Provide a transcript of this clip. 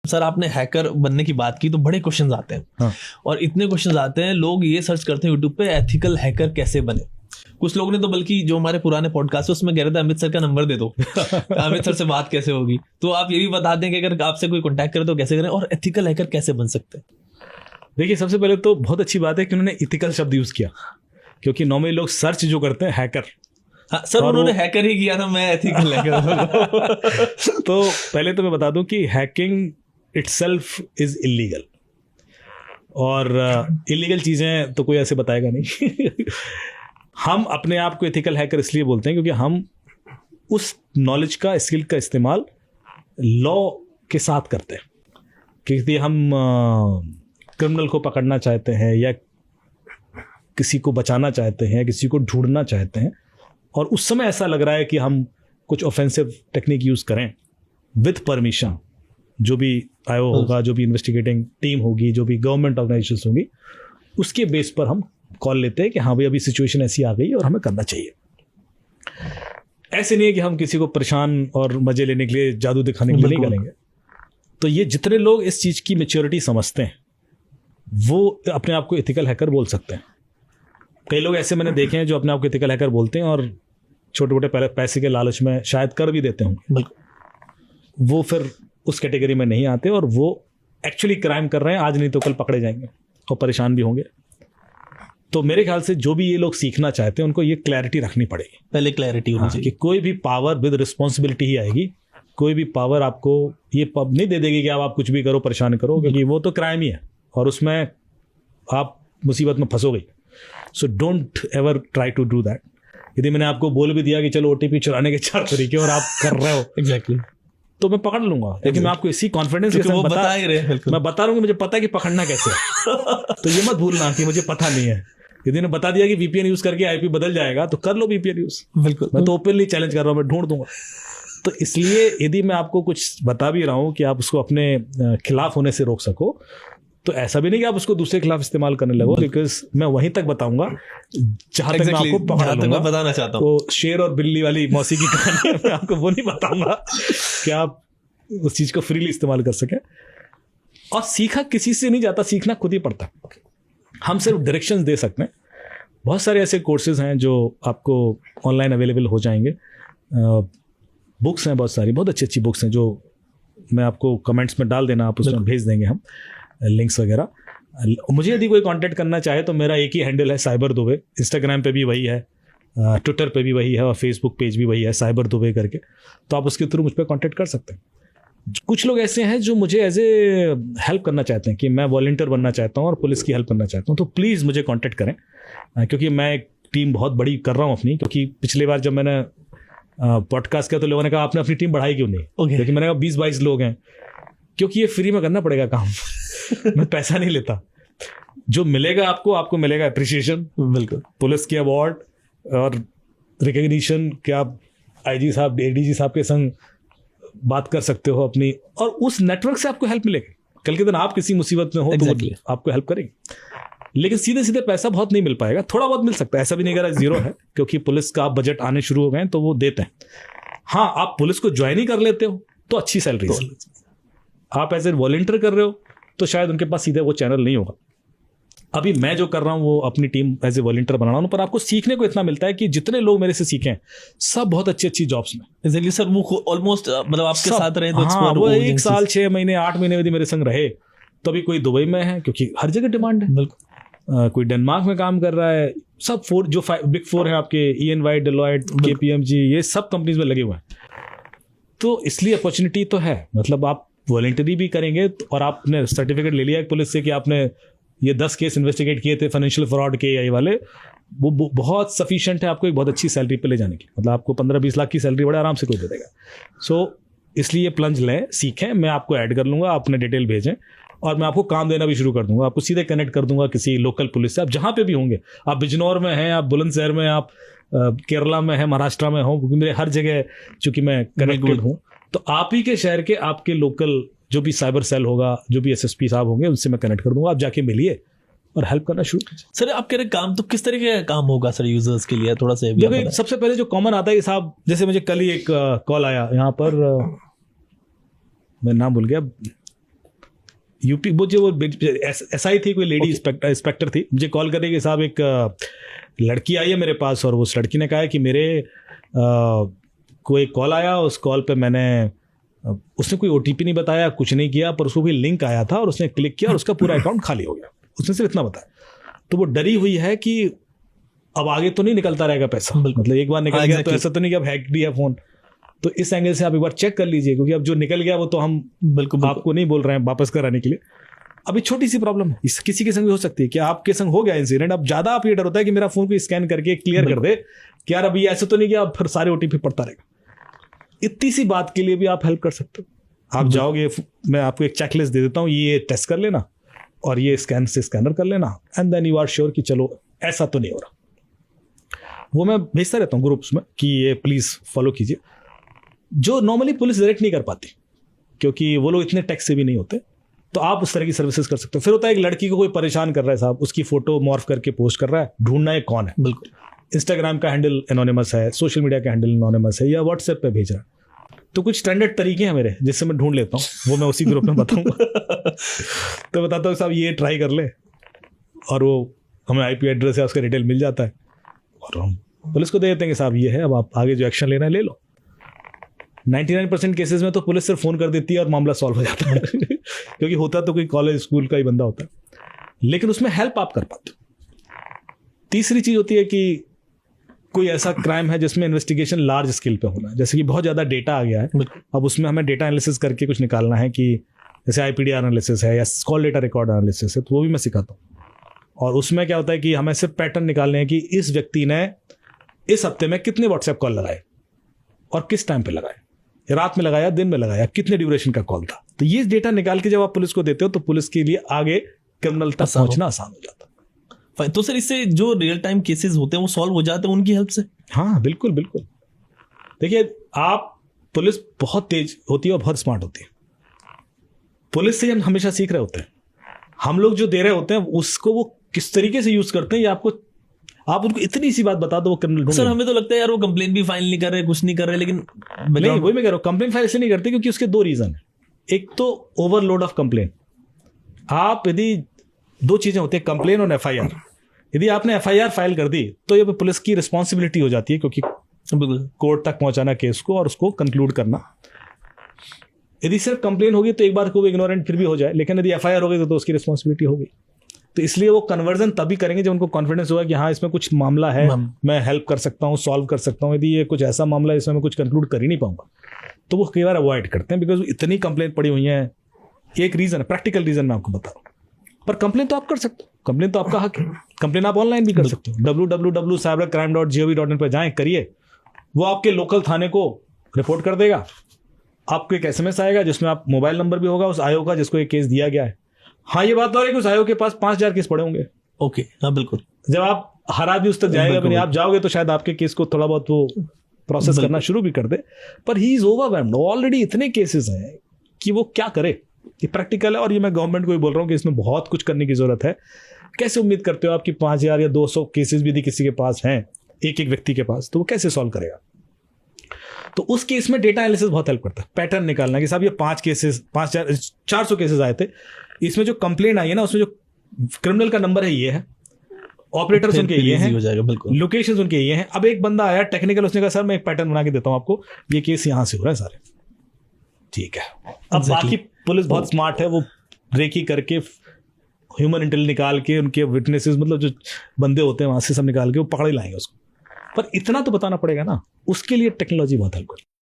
Sir आपने hacker बनने की बात की तो बड़े क्वेश्चंस आते हैं। हाँ। और इतने क्वेश्चंस आते हैं, लोग ये सर्च करते हैं यूट्यूब पे एथिकल हैकर कैसे बने। कुछ लोग ने तो बल्कि जो हमारे पुराने पॉडकास्ट है उसमें कह रहे थे अमित सर का नंबर दे दो अमित सर से बात कैसे होगी। तो आप ये भी बता दें कि अगर आपसे कोई कॉन्टैक्ट करे तो कैसे करें, और एथिकल हैकर कैसे बन सकते हैं। देखिए, सबसे पहले तो बहुत अच्छी बात है कि उन्होंने इथिकल शब्द यूज किया, क्योंकि नॉर्मली लोग सर्च जो करते हैं हैकर। हाँ सर, उन्होंने हैकर ही किया था, मैं एथिकल हैकर तो पहले तो मैं बता दूं कि हैकिंग इटसेल्फ इज इलीगल, और इलीगल चीजें तो कोई ऐसे बताएगा नहीं हम अपने आप को एथिकल हैकर इसलिए बोलते हैं क्योंकि हम उस नॉलेज का, स्किल का इस्तेमाल लॉ के साथ करते हैं। क्योंकि हम क्रिमिनल को पकड़ना चाहते हैं, या किसी को बचाना चाहते हैं, किसी को ढूंढना चाहते हैं, और उस समय ऐसा लग रहा है कि हम कुछ ऑफेंसिव टेक्निक यूज करें विद परमिशन, जो भी आयो होगा, जो भी इन्वेस्टिगेटिंग टीम होगी, जो भी गवर्नमेंट ऑर्गेनाइजेशन होगी, उसके बेस पर हम कॉल लेते हैं कि हाँ भाई अभी सिचुएशन ऐसी आ गई और हमें करना चाहिए। ऐसे नहीं है कि हम किसी को परेशान और मजे लेने के लिए, जादू दिखाने के लिए नहीं करेंगे। तो ये जितने लोग इस चीज की मैच्योरिटी समझते हैं वो अपने आप को एथिकल हैकर बोल सकते हैं। कई लोग ऐसे मैंने देखे हैं जो अपने आप को एथिकल हैकर बोलते हैं और छोटे मोटे पैसे के लालच में शायद कर भी देते होंगे, वो फिर उस कैटेगरी में नहीं आते और वो एक्चुअली क्राइम कर रहे हैं, आज नहीं तो कल पकड़े जाएंगे और परेशान भी होंगे। तो मेरे ख्याल से जो भी ये लोग सीखना चाहते हैं उनको ये क्लैरिटी रखनी पड़ेगी, पहले क्लैरिटी होनी चाहिए कि कोई भी पावर विद रिस्पॉन्सिबिलिटी ही आएगी। कोई भी पावर आपको ये नहीं दे देगी कि आप कुछ भी करो, परेशान करो, क्योंकि वो तो क्राइम ही है और उसमें आप मुसीबत में फंसोगे। So don't ever try to do that. यदि मैंने आपको बोल भी दिया कि चलो ओटीपी चुराने के 4 तरीके और आप कर रहे हो एग्जैक्टली, तो मैं पकड़ लूंगा, लेकिन मैं आपको इसी कॉन्फिडेंस के साथ मैं बता रहा हूँ कि मुझे पता है कि पकड़ना कैसे है तो ये मत भूलना कि मुझे पता नहीं है। यदि ने बता दिया कि वीपीएन यूज करके आईपी बदल जाएगा तो कर लो वीपीएन यूज। बिल्कुल, मैं तो ओपनली चैलेंज कर रहा हूँ, मैं ढूंढ दूंगा। तो इसलिए यदि मैं आपको कुछ बता भी रहा हूँ कि आप उसको अपने खिलाफ होने से रोक सको, तो ऐसा भी नहीं कि आप उसको दूसरे खिलाफ इस्तेमाल करने लगो, बिकॉज मैं वहीं तक बताऊंगा जहां तक मैं आपको पकड़ लूंगा। बताना चाहता हूँ वो शेर और बिल्ली वाली मौसी की कहानी है, मैं आपको वो नहीं बताऊंगा कि आप उस चीज को फ्रीली इस्तेमाल कर सके। और सीखा किसी से नहीं जाता, सीखना खुद ही पड़ता। हम सिर्फ डायरेक्शंस दे सकते हैं। बहुत सारे ऐसे कोर्सेज हैं जो आपको ऑनलाइन अवेलेबल हो जाएंगे। बुक्स हैं बहुत सारी, बहुत अच्छी अच्छी बुक्स हैं जो मैं आपको कमेंट्स में डाल देना, आप उसमें भेज देंगे हम लिंक्स वगैरह। मुझे यदि कोई कांटेक्ट करना चाहे तो मेरा एक ही हैंडल है, साइबर दुबे। इंस्टाग्राम पे भी वही है, ट्विटर पे भी वही है, और फेसबुक पेज भी वही है, साइबर दुबे करके। तो आप उसके थ्रू मुझ पर कॉन्टेक्ट कर सकते हैं। कुछ लोग ऐसे हैं जो मुझे एज ए हेल्प करना चाहते हैं कि मैं वॉलंटियर बनना चाहता हूँ और पुलिस की हेल्प करना चाहता हूँ, तो प्लीज़ मुझे कांटेक्ट करें, क्योंकि मैं एक टीम बहुत बड़ी कर रहा हूँ अपनी। क्योंकि पिछली बार जब मैंने पॉडकास्ट किया तो लोगों ने कहा आपने अपनी टीम बढ़ाई क्यों नहीं, क्योंकि मैंने कहा 20-22 लोग हैं, क्योंकि ये फ्री में करना पड़ेगा काम मैं पैसा नहीं लेता। जो मिलेगा आपको मिलेगा अप्रिसिएशन, बिल्कुल, पुलिस के अवार्ड और रिकग्निशन, कि आप आईजी साहब, एडीजी साहब के संग बात कर सकते हो अपनी, और उस नेटवर्क से आपको हेल्प मिलेगी। कल के दिन आप किसी मुसीबत में हो तो आपको हेल्प करेगी। लेकिन सीधे सीधे पैसा बहुत नहीं मिल पाएगा, थोड़ा बहुत मिल सकता है, ऐसा भी नहीं करा जीरो है, क्योंकि पुलिस का आप बजट आने शुरू हो गए तो वो देते हैं। हाँ, आप पुलिस को ज्वाइन ही कर लेते हो तो अच्छी सैलरी है। आप एज ए वॉलंटियर कर रहे हो तो शायद उनके पास सीधे वो चैनल नहीं होगा। अभी मैं जो कर रहा हूँ वो अपनी टीम एज ए वॉलंटियर बना रहा हूँ, पर आपको सीखने को इतना मिलता है कि जितने लोग मेरे से सीखे हैं सब बहुत अच्छी अच्छी जॉब्स में। एग्जैक्टली सर, वो ऑलमोस्ट मतलब आपके साथ रहे तो हाँ, वो 1 साल 6 महीने 8 महीने यदि मेरे संग रहे तो अभी कोई दुबई में है, क्योंकि हर जगह डिमांड है। बिल्कुल, कोई डेनमार्क में काम कर रहा है, सब जो बिग 4 है आपके, EY, डेलॉयट, KPMG, ये सब कंपनीज में लगे हुए हैं। तो इसलिए अपॉर्चुनिटी तो है। मतलब आप वॉलंटरी भी करेंगे और आपने सर्टिफिकेट ले लिया है पुलिस से कि आपने ये 10 केस इन्वेस्टिगेट किए थे फाइनेंशियल फ्रॉड के, ये वाले, वो बहुत सफिशिएंट है आपको एक बहुत अच्छी सैलरी पे ले जाने की। मतलब आपको 15-20 लाख की सैलरी बड़े आराम से कोई दे देगा। सो इसलिए प्लंज लें, सीखें, मैं आपको ऐड कर लूँगा, अपने डिटेल भेजें और मैं आपको काम देना भी शुरू कर दूंगा। आपको सीधे कनेक्ट कर दूंगा किसी लोकल पुलिस से, आप जहाँ पे भी होंगे, आप बिजनौर में हैं, आप बुलंदशहर में, आप केरला में हैं, महाराष्ट्र में हो, क्योंकि मेरे हर जगह चूंकि मैं कनेक्टेड हूँ, तो आप ही के शहर के आपके लोकल जो भी साइबर सेल होगा, जो भी SSP साहब होंगे, उनसे मैं कनेक्ट कर दूंगा। आप जाके मिलिए और हेल्प करना शुरू कीजिए। सर आप कह रहे काम तो किस तरीके का काम होगा सर यूजर्स के लिए, थोड़ा सा देखिए, सबसे पहले जो कॉमन आता है साहब, जैसे मुझे कल ही एक कॉल आया यहाँ पर, मैं नाम भूल गया, यूपी वो जो एसआई थी, कोई लेडी इंस्पेक्टर थी, मुझे कॉल करने के साहब एक लड़की आई है मेरे पास, और उस लड़की ने कहा है कि मेरे को एक कॉल आया, उस कॉल पे मैंने उसने कोई ओटीपी नहीं बताया, कुछ नहीं किया, पर उसको कोई लिंक आया था और उसने क्लिक किया और उसका पूरा अकाउंट खाली हो गया। उसने सिर्फ इतना बताया। तो वो डरी हुई है कि अब आगे तो नहीं निकलता रहेगा पैसा, मतलब एक बार निकल गया तो ऐसा तो नहीं कि अब हैक भी है फोन। तो इस एंगल से आप एक बार चेक कर लीजिए, क्योंकि अब जो निकल गया वो तो हम बिल्कुल आपको नहीं बोल रहे हैं वापस कराने के लिए। अभी छोटी सी प्रॉब्लम है, किसी के संग भी हो सकती है कि आपके संग हो गया इंसिडेंट, अब ज्यादा आप ये डर होता है कि मेरा फोन को स्कैन करके क्लियर कर दे कि यार अभी ऐसा तो नहीं कि अब फिर सारे ओटीपी पड़ता रहेगा। इतनी सी बात के लिए भी आप हेल्प कर सकते हो। आप जाओगे, मैं आपको एक चेकलिस्ट दे देता हूँ, ये टेस्ट कर लेना और ये स्कैन से स्कैनर कर लेना, and then you are sure कि चलो ऐसा तो नहीं हो रहा। वो मैं भेजता रहता हूँ ग्रुप्स में कि ये प्लीज फॉलो कीजिए, जो नॉर्मली पुलिस डायरेक्ट नहीं कर पाती क्योंकि वो लोग इतने टेक से भी नहीं होते। तो आप उस तरह की सर्विसेज कर सकते हो। फिर होता है एक लड़की को कोई परेशान कर रहा है साहब, उसकी फोटो मॉर्फ करके पोस्ट कर रहा है, ढूंढना है कौन है। बिल्कुल, इंस्टाग्राम का हैंडल एनोनिमस है, सोशल मीडिया का हैंडल एनोनिमस है, या व्हाट्सएप पे भेज रहा है। तो कुछ स्टैंडर्ड तरीके हैं मेरे जिससे मैं ढूंढ लेता हूँ, वो मैं उसी ग्रुप में बताऊंगा। तो बताता हूँ साहब ये ट्राई कर ले, और वो हमें आईपी एड्रेस है उसका डिटेल मिल जाता है, और हम पुलिस को दे देते हैं कि साहब ये है, अब आप आगे जो एक्शन लेना है ले लो। 99% केसेस में तो पुलिस सिर्फ फोन कर देती है और मामला सॉल्व हो जाता है। क्योंकि होता तो कोई कॉलेज स्कूल का ही बंदा होता है, लेकिन उसमें हेल्प आप कर पाते हो। तीसरी चीज होती है कि कोई ऐसा क्राइम है जिसमें इन्वेस्टिगेशन लार्ज स्केल पे होना है, जैसे कि बहुत ज्यादा डेटा आ गया है, अब उसमें हमें डेटा एनालिसिस करके कुछ निकालना है, कि जैसे आईपीडीआर एनालिसिस है या कॉल डेटा रिकॉर्ड एनालिसिस है, तो वो भी मैं सिखाता हूँ। और उसमें क्या होता है कि हमें सिर्फ पैटर्न निकालने हैं कि इस व्यक्ति ने इस हफ्ते में कितने व्हाट्सएप कॉल लगाए और किस टाइम पे लगाए, रात में लगाया, दिन में लगाया, कितने ड्यूरेशन का कॉल था। तो ये डेटा निकाल के जब आप पुलिस को देते हो तो पुलिस के लिए आगे क्रिमिनल तक पहुंचना आसान हो जाता है। तो सर इससे जो रियल टाइम केसेस होते हैं वो सॉल्व हो जाते हैं उनकी हेल्प से? हाँ बिल्कुल बिल्कुल। देखिए आप, पुलिस बहुत तेज होती है और बहुत स्मार्ट होती है। पुलिस से हम हमेशा सीख रहे होते हैं, हम लोग जो दे रहे होते हैं उसको वो किस तरीके से यूज करते हैं, ये आपको, आप उनको इतनी सी बात बता दो वो क्रिमिनल। सर हमें तो लगता है यार वो कंप्लेन भी फाइल नहीं कर रहे, कुछ नहीं कर रहे, लेकिन नहीं, वही मैं कह रहा हूँ, कंप्लेन फाइल इसलिए नहीं करते क्योंकि उसके दो रीजन है। एक तो ओवरलोड ऑफ कंप्लेन। आप यदि दो चीजें होती है, कंप्लेन और एफआईआर। यदि आपने एफआईआर फाइल कर दी तो ये पुलिस की रिस्पॉन्सिबिलिटी हो जाती है, क्योंकि कोर्ट तक पहुंचाना केस को और उसको कंक्लूड करना। यदि सिर्फ कंप्लेन होगी तो एक बार को इग्नोरेंट फिर भी हो जाए, लेकिन यदि एफआईआर हो गई तो उसकी रिस्पॉन्सिबिलिटी होगी। तो इसलिए वो कन्वर्जन तभी करेंगे जब उनको कॉन्फिडेंस होगा कि हाँ इसमें कुछ मामला है, मैं हेल्प कर सकता हूँ, सॉल्व कर सकता हूँ। यदि ये कुछ ऐसा मामला है इसमें मैं कुछ कंक्लूड कर ही नहीं पाऊंगा तो वो कई बार अवॉइड करते हैं, बिकॉज इतनी कंप्लेन पड़ी हुई है। एक रीजन है, प्रैक्टिकल रीजन मैं आपको बता रहा हूँ। पर कंप्लेन तो आप कर सकते हो, कंप्लेन तो आपका हक है। कंप्लेन आप ऑनलाइन भी कर सकते हो, www.cybercrime.gov.in पर जाएं, करिए, वो आपके लोकल थाने को रिपोर्ट कर देगा। आपको एक SMS आएगा जिसमें आप मोबाइल नंबर भी होगा उस आयोग का जिसको एक केस दिया गया है। हाँ ये बात हो रही है कि उस आयोग के पास 5000 केस पड़े होंगे। ओके, हाँ बिल्कुल। जब आप हर आदमी उस तक जाएगा भी नहीं, आप जाओगे तो शायद आपके केस को थोड़ा बहुत वो प्रोसेस करना शुरू भी कर दे, पर ही इज ओवरवेल्म्ड। ऑलरेडी इतने केसेस हैं कि वो क्या करे। ये प्रैक्टिकल है, और ये मैं गवर्नमेंट को भी बोल रहा हूँ कि इसमें बहुत कुछ करने की जरूरत है। कैसे उम्मीद करते हो आपकी 5000 या 200 केसेस भी यदि किसी के पास हैं, एक एक व्यक्ति के पास, तो वो कैसे सॉल्व करेगा? तो उस केस में डेटा एनालिसिस बहुत हेल्प करता है, पैटर्न निकालना कि साहब ये 400 केसेस आए थे, इसमें जो कंप्लेंट आई है ना उसमें जो क्रिमिनल का नंबर है ये है, ऑपरेटर्स उनके ये हैं, लोकेशंस उनके ये हैं। अब एक बंदा आया टेक्निकल, उसने कहा सर मैं एक पैटर्न बना के देता हूं आपको, ये केस यहां से हो रहा है सारे, ठीक है। अब बाकी पुलिस बहुत स्मार्ट है, वो रेकी करके ह्यूमन इंटेल निकाल के उनके विटनेसेस, मतलब जो बंदे होते हैं वहां से सब निकाल के वो पकड़ ही लाएंगे उसको। पर इतना तो बताना पड़ेगा ना, उसके लिए टेक्नोलॉजी बहुत हेल्प करती है।